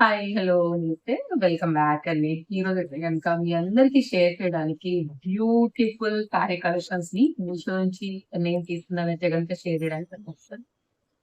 Hi. Hello. నమస్తే. Welcome back అండి. ఈరోజైతే గనుక మీ అందరికీ షేర్ చేయడానికి బ్యూటిఫుల్ శారీ కలెక్షన్స్‌ని మీషో నుంచి నేను తీసుకున్నవైతే గనుక షేర్ చేయడానికి వచ్చేసాను.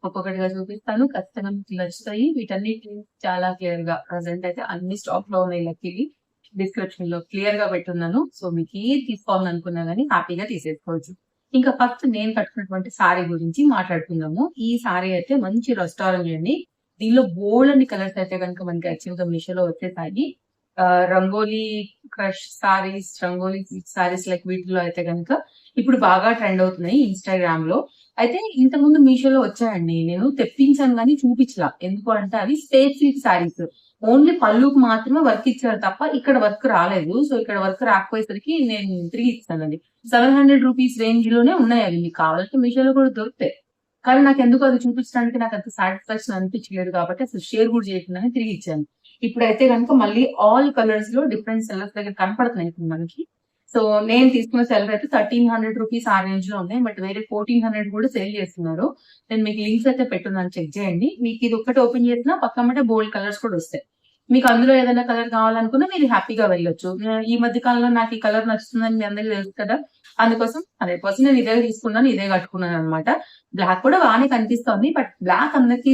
ఒక్కొక్కటిగా చూపిస్తాను. ఖచ్చితంగా మీకు నచ్చుతాయి. వీటన్నిటిని చాలా క్లియర్‌గా ప్రెజెంట్ అయితే అన్ని స్టాక్‌లో ఉన్నాయి లక్కీలీ. డిస్క్రిప్షన్‌లో క్లియర్‌గా పెట్టున్నాను. సో మీకు ఏది తీసుకోవాలనుకున్నా గాని హ్యాపీగా తీసేసుకోవచ్చు. ఇంకా ఫస్ట్ నేను కట్టుకున్నటువంటి శారీ గురించి మాట్లాడుకుందాము. ఈ శారీ అయితే మంచి రెస్టారెంట్ అండి. దీనిలో బోల్డన్ని కలర్స్ అయితే గనుక మనకి యాక్చువల్‌గా మీషోలో వచ్చేసాయి. రంగోలీ క్రష్ సారీస్, రంగోలీ సారీస్ లైక్ వీటిలో అయితే గనుక ఇప్పుడు బాగా ట్రెండ్ అవుతున్నాయి ఇన్‌స్టాగ్రామ్‌లో. అయితే ఇంతకుముందు మీషోలో వచ్చాయండి. నేను తెప్పించాను గానీ చూపించలా. ఎందుకు అంటే అవి స్పేస్ సిల్క్ సారీస్. ఓన్లీ పళ్ళుకి మాత్రమే వర్క్ ఇచ్చారు తప్ప ఇక్కడ వర్క్ రాలేదు. సో ఇక్కడ వర్క్ రాకపోయేసరికి నేను తిరిగి ఇచ్చానండి. రూ. 700 రేంజ్ లోనే ఉన్నాయి అవి. మీకు కావాలంటే మీషోలో కూడా దొరుకుతాయి. కానీ నాకెందుకో అది చూపించడానికి నాకంత సాటిస్ఫాక్షన్ అనిపించలేదు కాబట్టి అసలు షేర్ కూడా చేయకుండానే తిరిగి ఇచ్చాను. ఇప్పుడైతే గనుక మళ్ళీ ఆల్ కలర్స్ లో డిఫరెంట్ సెల్లర్స్ దగ్గర కనపడుతున్నాయి ఇప్పుడు మనకి. సో నేను తీసుకున్న సెల్లర్ అయితే రూ. 1300 ఆ రేంజ్ లో ఉన్నాయి. బట్ వేరే 1400 కూడా సేల్ చేస్తున్నారు. నేను మీకు లింక్స్ అయితే పెట్టున్నాను, చెక్ చేయండి. మీకు ఇది ఒక్కటి ఓపెన్ చేసినా పక్కమ్మటే బోల్డ్ కలర్స్ కూడా వస్తాయి. మీకు అందులో ఏదైనా కలర్ కావాలనుకున్నా మీరు హ్యాపీగా వెళ్ళొచ్చు. ఈ మధ్య కాలంలో నాకు ఈ కలర్ నచ్చుతుందని మీ అందరికీ తెలుసు కదా! అందుకోసం 100% నేను ఇదే తీసుకున్నాను. ఇదే కట్టుకున్నాను అనమాట. బ్లాక్ కూడా బానే కనిపిస్తోంది. బట్ బ్లాక్ అందరికి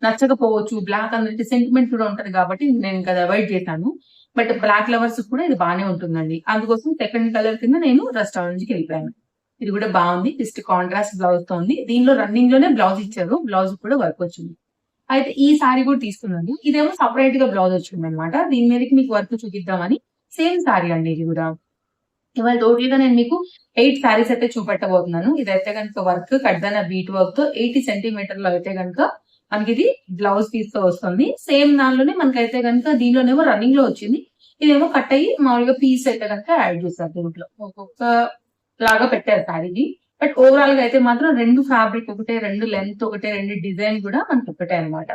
నచ్చకపోవచ్చు. బ్లాక్ అందరికి సెంటిమెంట్ కూడా ఉంటది కాబట్టి నేను ఇంకా అది అవాయిడ్ చేశాను. బట్ బ్లాక్ లవర్స్ కూడా ఇది బానే ఉంటుందండి. అందుకోసం సెకండ్ కలర్ కింద నేను రెస్టారెంట్‌కి వెళ్ళిపోయాను. ఇది కూడా బాగుంది. జస్ట్ కాంట్రాస్ట్ బ్లౌజ్ తో ఉంది. దీనిలో రన్నింగ్ లోనే బ్లౌజ్ ఇచ్చారు. బ్లౌజ్ కూడా వర్క్ వచ్చింది. అయితే ఈ సారీ కూడా తీసుకున్నాను. ఇదేమో సెపరేట్ గా బ్లౌజ్ వచ్చిందనమాట. దీని మీదకి మీకు వర్క్ చూపిద్దామని. సేమ్ సారీ అండి ఇది కూడా. ఇవాళ టోటల్ గా నేను మీకు 8 సారీస్ అయితే చూపెట్టబోతున్నాను. ఇదైతే గనుక వర్క్ కడ్దానా బీట్ వర్క్ తో 80 సెంటీమీటర్‌లో అయితే గనుక మనకిది బ్లౌజ్ పీస్ తో వస్తుంది. సేమ్ దానిలోనే మనకైతే గనుక దీనిలోనేమో రన్నింగ్ లో వచ్చింది. ఇదేమో కట్ అయ్యి మామూలుగా పీస్ అయితే గనుక యాడ్ చేశారు దీంట్లో. ఒక్కొక్క లాగా పెట్టారు సారీకి. బట్ ఓవరాల్ గా అయితే మాత్రం 2 ఫ్యాబ్రిక్ ఒకటే, 2 లెంత్ ఒకటే, 2 డిజైన్ కూడా మనకి ఒకటే అన్నమాట.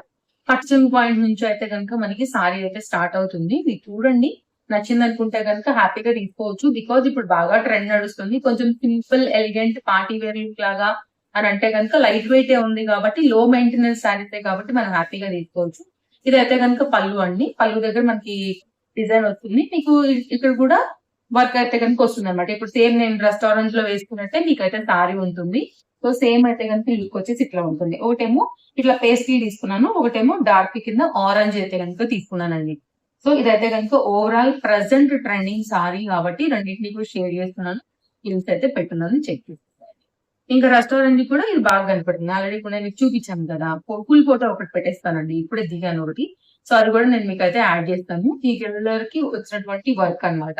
కట్ పాయింట్ నుంచి అయితే గనుక మనకి సారీ అయితే స్టార్ట్ అవుతుంది. మీరు చూడండి. నచ్చిందనుకుంటే గనుక హ్యాపీగా తీసుకోవచ్చు. బికాజ్ ఇప్పుడు బాగా ట్రెండ్ నడుస్తుంది. కొంచెం simple, elegant party wear look లాగా అని అంటే గనుక లైట్ వెయిట్ ఉంది కాబట్టి లో మెయింటెనెన్స్ శారీసే కాబట్టి మనం హ్యాపీగా తీసుకోవచ్చు. ఇదైతే గనుక పళ్ళు అండి. పళ్ళు దగ్గర మనకి డిజైన్ వస్తుంది. మీకు ఇక్కడ కూడా వర్క్ అయితే కనుక వస్తుంది అనమాట. ఇప్పుడు సేమ్ నేను రెస్టారెంట్ లో వేసుకున్నట్టే మీకైతే సారీ ఉంటుంది. సో సేమ్ అయితే కనుక లుక్ వచ్చేసి ఇట్లా ఉంటుంది. ఒకటేమో ఇట్లా పేస్ట్రీ తీసుకున్నాను. ఒకటేమో డార్క్ కింద ఆరెంజ్ అయితే కనుక తీసుకున్నానండి. సో ఇదైతే కనుక ఓవరాల్ ప్రెసెంట్ ట్రెండింగ్ సారీ కాబట్టి రెండింటిని కూడా షేర్ చేస్తున్నాను. లింక్స్ అయితే పెట్టున్నాను, చెక్ చేసుకోండి. ఇంకా రెస్టారెంట్ కూడా ఇది బాగా కనపడుతుంది. ఆల్రెడీ ఇప్పుడు నేను చూపించాను కదా. ఫుల్ ఫోటో ఒకటి పెట్టేస్తానండి. ఇప్పుడే దిగాను ఒకటి. సో అది కూడా నేను మీకు అయితే యాడ్ చేస్తాను. ఈ కలర్ కి వచ్చినటువంటి వర్క్ అన్నమాట.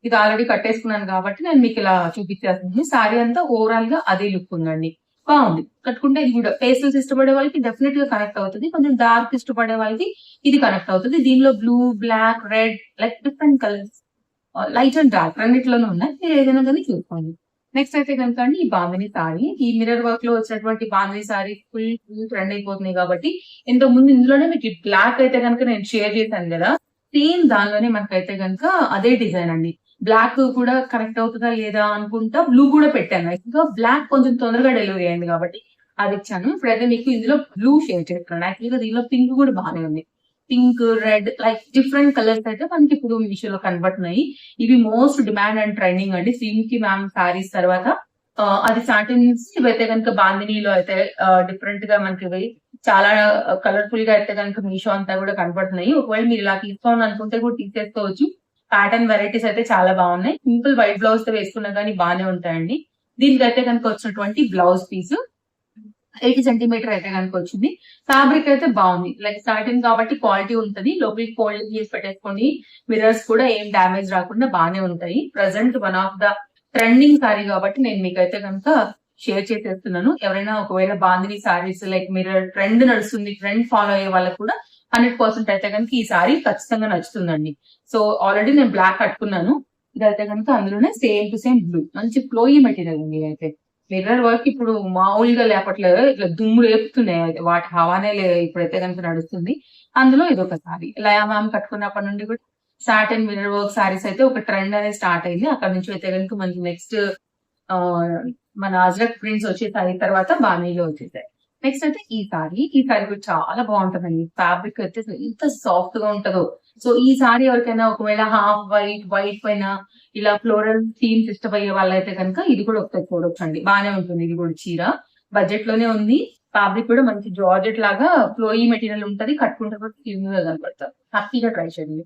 ఇది ఆల్రెడీ కట్టేసుకున్నాను కాబట్టి నేను మీకు ఇలా చూపించేస్తున్నాను. సారీ అంతా ఓవరాల్ గా అదే లుక్ ఉందండి. బాగుంది. కట్టుకుంటే ఇది కూడా పేస్టల్స్ ఇష్టపడే వాళ్ళకి డెఫినెట్ గా కనెక్ట్ అవుతుంది. కొంచెం డార్క్ ఇష్టపడే వాళ్ళకి ఇది కనెక్ట్ అవుతుంది. దీనిలో blue, black, red like different colours, light and dark రెండిట్లోనే ఉన్నాయి. మీరు ఏదైనా కానీ చూసుకోండి. నెక్స్ట్ అయితే కనుక అండి ఈ బాందిని సారీ. ఈ మిర్రర్ వర్క్ లో వచ్చినటువంటి బాందిని సారీ ఫుల్ ట్రెండ్ అయిపోతున్నాయి కాబట్టి ఇంతకు ముందు ఇందులోనే మీకు బ్లాక్ అయితే కనుక నేను షేర్ చేశాను కదా. సేమ్ దానిలోనే మనకైతే కనుక అదే డిజైన్ అండి. బ్లాక్ కూడా కనెక్ట్ అవుతుందా లేదా అనుకుంటా బ్లూ కూడా పెట్టాను. ఇంకా బ్లాక్ కొంచెం తొందరగా డెలివరీ అయింది కాబట్టి అది ఇచ్చాను. ఇప్పుడైతే మీకు ఇందులో బ్లూ షేర్ చేస్తున్నాను. యాక్చువల్గా దీనిలో పింక్ కూడా బాగానే ఉంది. Pink, red like different colours అయితే మనకి ఇప్పుడు మీషోలో కనబడుతున్నాయి. ఇవి మోస్ట్ డిమాండ్ అండ్ ట్రెండింగ్ అండి. శ్రీముఖి మ్యామ్ సారీస్ తర్వాత అది సాటిన్స్. ఇవైతే కనుక బాందినీలో అయితే డిఫరెంట్ గా మనకి ఇవి చాలా కలర్ఫుల్ గా అయితే కనుక మీషో అంతా కూడా కనబడుతున్నాయి. ఒకవేళ మీరు ఇలా తీసుకోవాలని అనుకుంటే కూడా తీసేసుకోవచ్చు. ప్యాటర్న్ వెరైటీస్ అయితే చాలా బాగున్నాయి. సింపుల్ వైట్ బ్లౌజ్ తో వేసుకున్నా కానీ బాగానే ఉంటాయండి. దీనికైతే కనుక వచ్చినటువంటి బ్లౌజ్ పీస్ 80 సెంటీమీటర్ అయితే కనుక వచ్చింది. ఫ్యాబ్రిక్ అయితే బాగుంది. లైక్ సాటిన్ కాబట్టి క్వాలిటీ ఉంటది. లోపలికి ఫోల్డింగ్ చేసి పెట్టేసుకోండి. మిర్రర్స్ కూడా ఏం డ్యామేజ్ రాకుండా బాగానే ఉంటాయి. Present one of the trending sorry కాబట్టి నేను మీకైతే కనుక షేర్ చేసేస్తున్నాను. ఎవరైనా ఒకవేళ bandhani saris like mirror trend నడుస్తుంది, ట్రెండ్ ఫాలో అయ్యే వాళ్ళకి కూడా 100% అయితే కనుక ఈ సారీ ఖచ్చితంగా నచ్చుతుందండి. సో ఆల్రెడీ నేను బ్లాక్ కట్టుకున్నాను. ఇదైతే కనుక అందులోనే సేమ్ టు సేమ్ బ్లూ. మంచి ఫ్లోయీ మెటీరియల్ అండి అయితే. మిర్రర్ వర్క్ ఇప్పుడు మామూలుగా లేపట్లేదు. ఇట్లా దుమ్ము రేపుతున్నాయి. వాటి హవానే ఇప్పుడైతే కనుక నడుస్తుంది. అందులో ఇదొక సారీ. లయా మ్యామ్ కట్టుకున్నప్పటి నుండి కూడా సాటిన్ మిర్రర్ వర్క్ సారీస్ అయితే ఒక ట్రెండ్ అనేది స్టార్ట్ అయింది. అక్కడ నుంచి అయితే కనుక మనకి నెక్స్ట్ మన అజ్రక్ ప్రింట్స్ వచ్చేసాయి. తర్వాత బానీలో వచ్చేసాయి. నెక్స్ట్ అయితే ఈ సారీ కూడా చాలా బాగుంటదండి. ఫ్యాబ్రిక్ అయితే ఎంత సాఫ్ట్ గా ఉంటదో. సో ఈ సారీ ఎవరికైనా ఒకవేళ హాఫ్ వైట్ పైన ఇలా ఫ్లోరల్ థీమ్స్ ఇష్టపయ్యే వాళ్ళైతే కనుక ఇది కూడా ఒకసారి చూడొచ్చండి. బానే ఉంటుంది ఇది కూడా చీర. బడ్జెట్ లోనే ఉంది. ఫ్యాబ్రిక్ కూడా మంచి జార్జెట్ లాగా ఫ్లోయీ మెటీరియల్ ఉంటది. కట్టుకుంటే కూడా క్లీన్ గా కనపడతారు. హ్యాపీగా ట్రై చేయండి.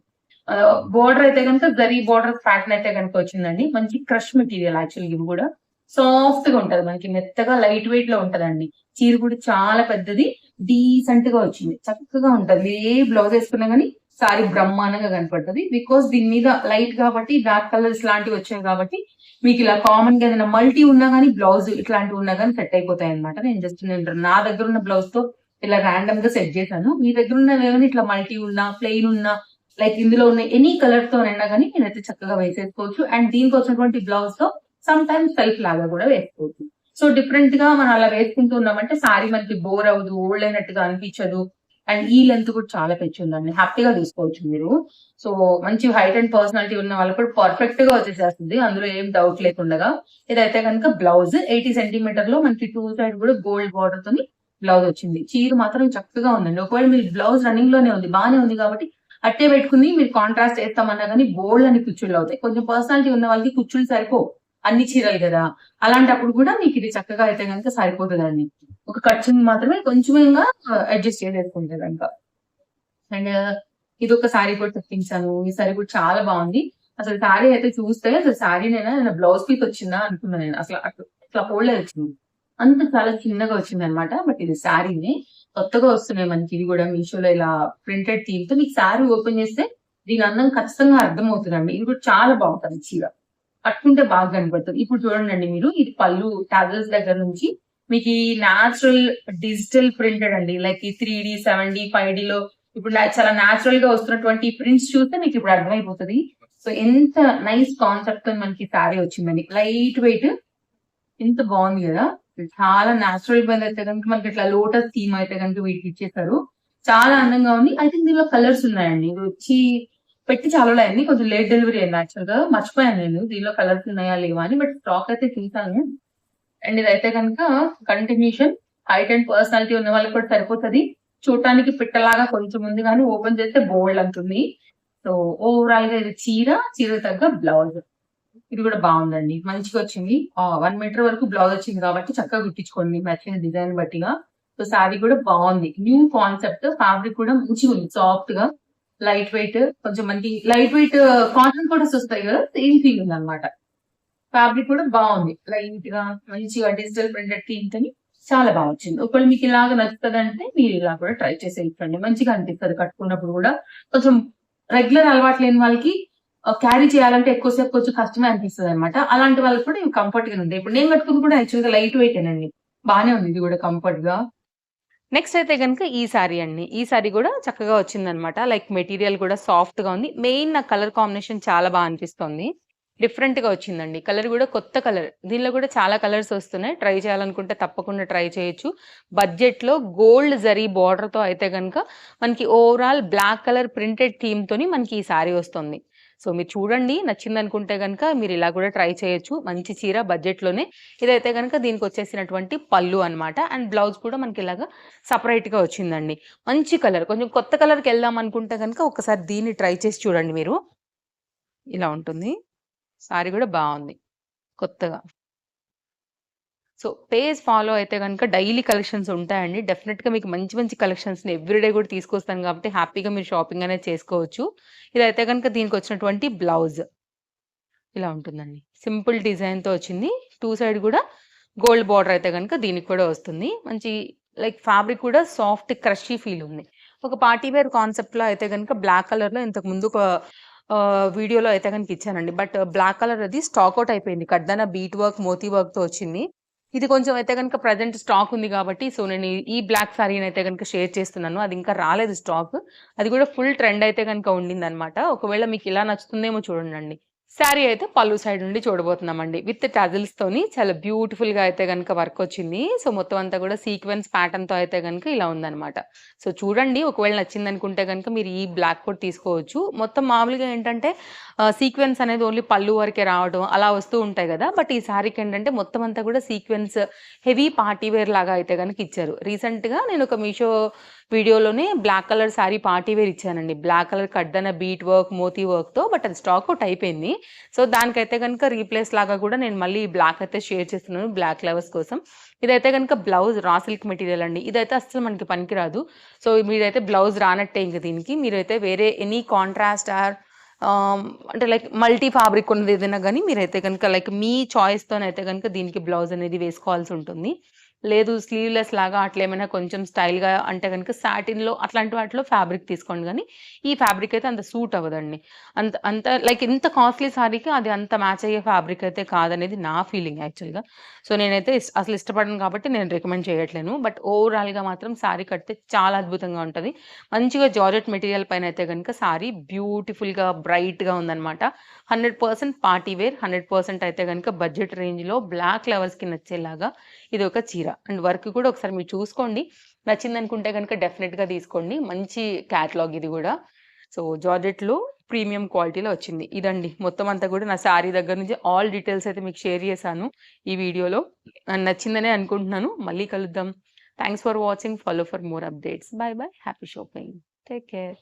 బోర్డర్ అయితే కనుక జరీ బోర్డర్ ప్యాటర్న్ అయితే కనుక వచ్చిందండి. మంచి క్రష్ మెటీరియల్ యాక్చువల్ ఇవి కూడా సాఫ్ట్ గా ఉంటది. మనకి మెత్తగా లైట్ వెయిట్ లో ఉంటదండి. చీర కూడా చాలా పెద్దది, డీసెంట్ గా వచ్చింది. చక్కగా ఉంటది. మీరు ఏ బ్లౌజ్ వేసుకున్నా గానీ సారీ బ్రహ్మాండంగా కనపడుతుంది. బికాస్ దీని మీద లైట్ కాబట్టి డార్క్ కలర్స్ లాంటివి వచ్చాయి కాబట్టి మీకు ఇలా కామన్ గా ఏదైనా మల్టీ ఉన్నా గానీ బ్లౌజ్ ఇట్లాంటివి ఉన్నా గానీ సెట్ అయిపోతాయి అనమాట. నేను నా దగ్గర ఉన్న బ్లౌజ్ తో ఇలా ర్యాండమ్ గా సెట్ చేశాను. మీ దగ్గర ఉన్నవి ఏమైనా ఇట్లా మల్టీ ఉన్నా ప్లెయిన్ ఉన్నా లైక్ ఇందులో ఉన్న ఎనీ కలర్ తో అయినా కానీ నేనైతే చక్కగా వేసేసుకోవచ్చు. అండ్ దీనికి వచ్చినటువంటి బ్లౌజ్ తో సమ్ టైమ్స్ సెల్ఫ్ లాగా కూడా వేసుకోవచ్చు. సో డిఫరెంట్ గా మనం అలా వేసుకుంటూ ఉన్నామంటే సారీ మనకి బోర్ అవ్వదు, ఓల్డ్ అయినట్టుగా అనిపించదు. అండ్ ఈ లెంత్ కూడా చాలా పెంచుందండి. హ్యాపీగా తీసుకోవచ్చు మీరు. సో మంచి హైట్ అండ్ పర్సనాలిటీ ఉన్న వాళ్ళకి కూడా పర్ఫెక్ట్ గా వచ్చేసేస్తుంది. అందులో ఏం డౌట్ లేకుండా. ఇదైతే కనుక బ్లౌజ్ 80 సెంటీమీటర్ లో మనకి 2 సైడ్ కూడా గోల్డ్ బార్డర్ తోని బ్లౌజ్ వచ్చింది. చీర మాత్రం చక్కగా ఉందండి. ఒకవేళ మీరు బ్లౌజ్ రన్నింగ్ లోనే ఉంది, బానే ఉంది కాబట్టి అట్టే పెట్టుకుని మీరు కాంట్రాస్ట్ వేస్తామన్నా కానీ బోల్డ్ అని కుచ్చుళ్ళు అవుతాయి. కొంచెం పర్సనాలిటీ ఉన్న వాళ్ళకి కుచ్చుళ్ళు సరిపోవు, అన్ని చీరలు కదా. అలాంటప్పుడు కూడా మీకు ఇది చక్కగా అయితే కనుక సరిపోతుందండి. ఒక ఖర్చుని మాత్రమే కొంచెంగా అడ్జస్ట్ చేసేసుకుంటే కనుక. అండ్ ఇది ఒక సారీ కూడా తెప్పించాను. ఈ సారీ కూడా చాలా బాగుంది. అసలు సారీ అయితే చూస్తే అసలు సారీ నేను బ్లౌజ్ పీస్ వచ్చిందా అనుకున్నాను. నేను అసలు అట్లా హోల్డ్ వచ్చింది, అంత చాలా చిన్నగా వచ్చింది అనమాట. బట్ ఇది శారీని కొత్తగా వస్తున్నాయి మనకి. ఇది కూడా మీషోలో ఇలా ప్రింటెడ్ థీమ్ తో మీకు శారీ ఓపెన్ చేస్తే దీని అందం ఖచ్చితంగా అర్థం అవుతుందండి. ఇది కూడా చాలా బాగుంటుంది చీర, కట్టుకుంటే బాగా కనపడుతుంది. ఇప్పుడు చూడండి మీరు, ఇది పళ్ళు టాజల్స్ దగ్గర నుంచి మీకు ఈ న్యాచురల్ డిజిటల్ ప్రింటెడ్ అండి. లైక్ ఈ 3D 7D 5D లో ఇప్పుడు చాలా న్యాచురల్ గా వస్తున్నటువంటి ప్రింట్స్ చూస్తే మీకు ఇప్పుడు అర్థమైపోతుంది. సో ఎంత నైస్ కాన్సెప్ట్ తో మనకి శారీ వచ్చిందండి. లైట్ వెయిట్, ఎంత బాగుంది కదా. చాలా న్యాచురల్ గా అయితే కనుక మనకి ఇట్లా లోటస్ థీమ్ అయితే కనుక వీటికి ఇచ్చేసారు. చాలా అందంగా ఉంది. ఐ థింక్ దీనిలో కలర్స్ ఉన్నాయండి. ఇది వచ్చి పెట్టి చాలా అయింది, కొంచెం లేట్ డెలివరీ అయింది. యాక్చువల్ గా మర్చిపోయాను నేను దీనిలో కలర్స్ ఉన్నాయా లేవా అని. బట్ స్టాక్ అయితే చూసాను. అండ్ ఇదైతే కనుక కంటిన్యూషన్ హైట్ అండ్ పర్సనాలిటీ ఉన్న వాళ్ళకి కూడా సరిపోతుంది. చూడటానికి పిట్టలాగా కొంచెం ఉంది కానీ ఓపెన్ చేస్తే బోల్డ్ అంటుంది. సో ఓవరాల్ గా ఇది చీర తగ్గ బ్లౌజ్. ఇది కూడా బాగుందండి, మంచిగా వచ్చింది. 1 మీటర్ వరకు బ్లౌజ్ వచ్చింది కాబట్టి చక్కగా కుట్టించుకోండి నచ్చిన డిజైన్ బట్టిగా. సో శారీ కూడా బాగుంది. New concept. ఫ్యాబ్రిక్ కూడా మంచిగా ఉంది, సాఫ్ట్ గా లైట్ వెయిట్. కొంచెం మనకి లైట్ వెయిట్ కాటన్ కూడా వస్తాయి కదా, సేమ్ ఫీల్ ఉంది అనమాట. ఫ్యాబ్రిక్ కూడా బాగుంది, లైట్ గా మంచిగా డిజిటల్ ప్రింటెడ్ థీమ్ తోని చాలా బాగా వచ్చింది. ఒకవేళ మీకు ఇలాగా నచ్చుతుంది అంటే మీరు ఇలా కూడా ట్రై చేసి ఇచ్చండి. మంచిగా అనిపిస్తుంది కట్టుకున్నప్పుడు కూడా. కొంచెం రెగ్యులర్ అలవాటు లేని వాళ్ళకి క్యారీ చేయాలంటే ఎక్కువసేపు కొంచెం కష్టమే అనిపిస్తుంది అనమాట. అలాంటి వాళ్ళకి కూడా ఇవి కంఫర్ట్ గా ఉంది. ఇప్పుడు నేను కట్టుకుని కూడా యాక్చువల్ గా లైట్ వెయిట్ ఏనండి, బానే ఉంది ఇది కూడా కంఫర్ట్ గా. నెక్స్ట్ అయితే కనుక ఈ సారీ అండి. ఈ సారీ కూడా చక్కగా వచ్చిందనమాట. లైక్ మెటీరియల్ కూడా సాఫ్ట్ గా ఉంది. మెయిన్ నా కలర్ కాంబినేషన్ చాలా బాగా అనిపిస్తుంది. డిఫరెంట్ గా వచ్చిందండి. కలర్ కూడా కొత్త కలర్. దీనిలో కూడా చాలా కలర్స్ వస్తున్నాయి. ట్రై చేయాలనుకుంటే తప్పకుండా ట్రై చేయొచ్చు. బడ్జెట్ లో గోల్డ్ జరీ బార్డర్ తో అయితే కనుక మనకి overall black colour printed theme తోని మనకి ఈ సారీ వస్తుంది. సో మీరు చూడండి, నచ్చింది అనుకుంటే కనుక మీరు ఇలా కూడా ట్రై చేయొచ్చు. మంచి చీర బడ్జెట్ లోనే. ఇదైతే కనుక దీనికి వచ్చేసినటువంటి పళ్ళు అనమాట. అండ్ బ్లౌజ్ కూడా మనకి ఇలాగా సపరేట్ గా వచ్చిందండి. మంచి కలర్. కొంచెం కొత్త కలర్కి వెళ్దాం అనుకుంటే కనుక ఒకసారి దీన్ని ట్రై చేసి చూడండి మీరు. ఇలా ఉంటుంది. సారీ కూడా బాగుంది కొత్తగా. సో పేజ్ ఫాలో అయితే కనుక డైలీ కలెక్షన్స్ ఉంటాయండి. డెఫినెట్గా మీకు మంచి మంచి కలెక్షన్స్ని ఎవ్రీడే కూడా తీసుకొస్తాను కాబట్టి హ్యాపీగా మీరు షాపింగ్ అనేది చేసుకోవచ్చు. ఇదైతే కనుక దీనికి వచ్చినటువంటి బ్లౌజ్ ఇలా ఉంటుందండి. సింపుల్ డిజైన్తో వచ్చింది. 2 సైడ్ కూడా గోల్డ్ బార్డర్ అయితే కనుక దీనికి కూడా వస్తుంది. మంచి లైక్ ఫ్యాబ్రిక్ కూడా సాఫ్ట్ క్రషీ ఫీల్ ఉంది. ఒక పార్టీ వేర్ కాన్సెప్ట్లో అయితే కనుక బ్లాక్ కలర్లో ఇంతకు ముందు ఒక వీడియోలో అయితే కనుక ఇచ్చానండి. బట్ బ్లాక్ కలర్ అది స్టాక్ అవుట్ అయిపోయింది. కడ్దాన బీట్ వర్క్ మోతీ వర్క్తో వచ్చింది. ఇది కొంచెం అయితే కనుక ప్రజెంట్ స్టాక్ ఉంది కాబట్టి సో నేను ఈ బ్లాక్ సారీని అయితే కనుక షేర్ చేస్తున్నాను. అది ఇంకా రాలేదు స్టాక్. అది కూడా ఫుల్ ట్రెండ్ అయితే కనుక ఉండింది అనమాట. ఒకవేళ మీకు ఇలా నచ్చుతుందేమో చూడండి. శారీ అయితే పళ్ళు సైడ్ నుండి చూడబోతున్నామండి. విత్ టజిల్స్‌తోని చాలా బ్యూటిఫుల్‌గా అయితే గనుక వర్క్ వచ్చింది. సో, మొత్తం అంతా కూడా సీక్వెన్స్ ప్యాటర్న్‌తో అయితే గనుక ఇలా ఉందన్నమాట. సో, చూడండి ఒకవేళ నచ్చిందనుకుంటే గనుక మీరు ఈ బ్లాక్ కూడా తీసుకోవచ్చు. మొత్తం మామూలుగా ఏంటంటే సీక్వెన్స్ అనేది ఓన్లీ పళ్ళు వరకే రావడం అలా వస్తూ ఉంటాయి గదా! బట్ ఈ శారీకి ఏంటంటే మొత్తం అంతా కూడా సీక్వెన్స్ హెవీ పార్టీ వేర్ లాగా అయితే గనుక ఇచ్చారు. రీసెంట్‌గా నేను ఒక మీషో వీడియోలోనే black colour sari party wear ఇచ్చానండి. బ్లాక్ కలర్ కడ్డన బీట్ వర్క్, మోతీ వర్క్‌తో బట్ అది స్టాక్ ఔట్ అయిపోయింది. సో, దానికైతే గనుక రీప్లేస్ లాగా గూడా నేను మళ్ళీ బ్లాక్ అయితే షేర్ చేస్తున్నాను బ్లాక్ లవర్స్ కోసం. ఇదైతే గనుక బ్లౌజ్ రా సిల్క్ మెటీరియల్ అండి. ఇదైతే అస్సలు మనకి పనికిరాదు. సో, మీరైతే బ్లౌజ్ రానట్టే ఇంక దీనికి. మీరైతే వేరే ఎనీ కాంట్రాస్ట్ ఆర్ ఆహ్, అంటే లైక్ మల్టీ ఫ్యాబ్రిక్ ఉన్నది ఏదైనా గానీ మీరైతే గనుక లైక్ మీ చాయిస్‌తోనైతే గనుక దీనికి బ్లౌజ్ అనేది వేసుకోవాల్సుంటుంది. లేదు స్లీవ్‌లెస్ లాగా అట్లేమైనా కొంచెం స్టైల్‌గా అంటే గనుక సాటిన్‌లో అట్లాంటి వాటిలో ఫ్యాబ్రిక్ తీసుకోండి గానీ, ఈ ఫ్యాబ్రిక్ అయితే అంత సూట్ అవ్వదండి. అంత అంత లైక్ ఇంత కాస్ట్‌లీ సారీకి అది అంత మ్యాచ్ అయ్యే ఫ్యాబ్రిక్ అయితే కాదనేది నా ఫీలింగ్ యాక్చువల్‌గా. సో, నేనైతే అసలు ఇష్టపడను కాబట్టి నేను రికమెండ్ చేయట్లేను. బట్ ఓవరాల్‌గా మాత్రం సారీ కడితే చాలా అద్భుతంగా ఉంటది. మంచిగా జార్జెట్ మెటీరియల్ పైన అయితే గనుక సారీ బ్యూటిఫుల్‌గా, బ్రైట్‌గా ఉందనమాట. 100% పార్టీ వేర్, 100% అయితే గనుక బడ్జెట్ రేంజ్‌లో బ్లాక్ లవర్స్‌కి నచ్చేలాగా ఇదొక చీర. అండ్ వర్క్ కూడా ఒకసారి మీరు చూసుకోండి. నచ్చిందనుకుంటే గనుక డెఫినిట్‌గా తీసుకోండి. మంచి క్యాటలాగ్ ఇది గూడా. సో, జార్జెట్‌లో ప్రీమియం క్వాలిటీలో వచ్చింది. ఇదండి మొత్తం అంతా గూడా నా శారీ దగ్గర నుంచి ఆల్ డీటెయిల్స్ అయితే మీకు షేర్ చేశాను ఈ వీడియోలో. నచ్చిందనే అనుకుంటున్నాను. మళ్ళీ కలుద్దాం. Thanks for watching. Follow for more updates. By by. Happy shopping. Take care.